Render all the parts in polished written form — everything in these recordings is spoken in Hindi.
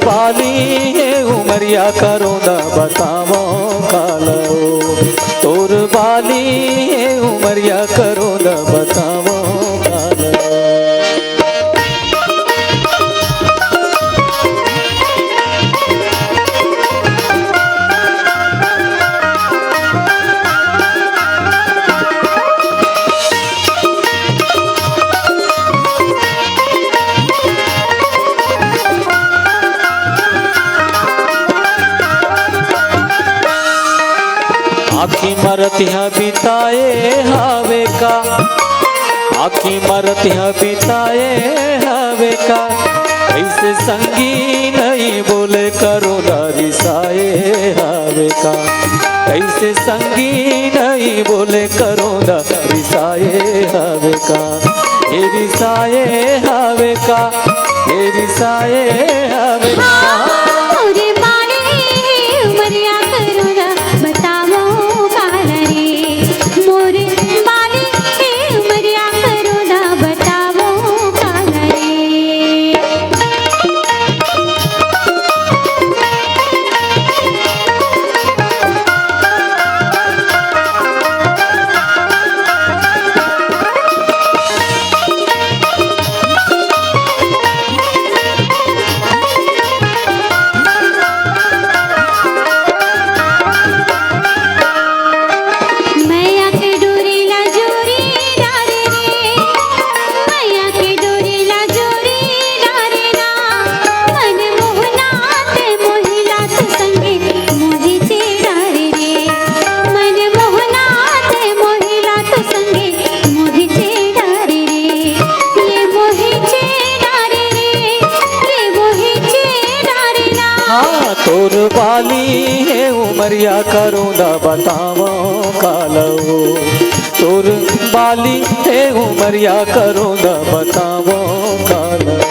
बाली उमरिया करो न बतावो कालो, तोर बाली उमरिया करो न बतावो कालो। आखी मरतिया बिताए हवे का, आखी मरतिया बिताए हवे का, ऐसे संगी नहीं बोले करो न रिसाए हवे का, ऐसे संगी नहीं बोले करो न रिसाए हवे का, ये रिसाए हवे का, ये रिसाए हवे का। तोर बाली है उमरिया करो न बतावो कालो, तोर बाली है उमरिया करो न बतावो कालो।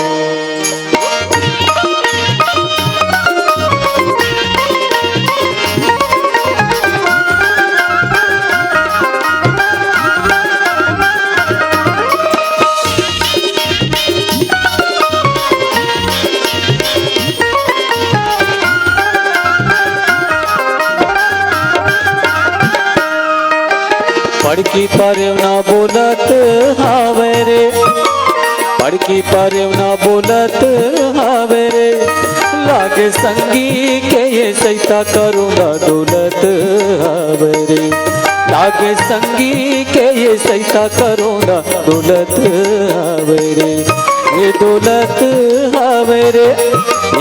पड़की पर ना बोलत हावे रे, पड़की पर ना बोलत हावे रे, लागे संगी के ये सैता करो ना दौलत हावे रे, लागे संगी के ये सैता करो ना दौलत हावे रे, ये दौलत हावे रे,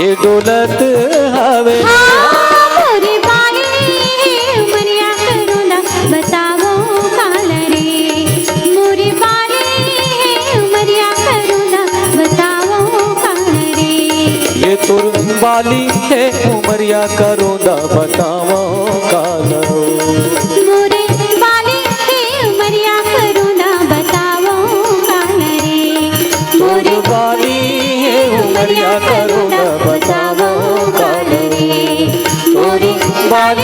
ये दौलत हावे रे। ये तोर बाली है उमरिया करो न बतावो कालो, मोरे बाली है उमरिया करो न बतावो कालो रे, मोरे बाली है उमरिया करो न बतावो कालो रे, मोरे बाली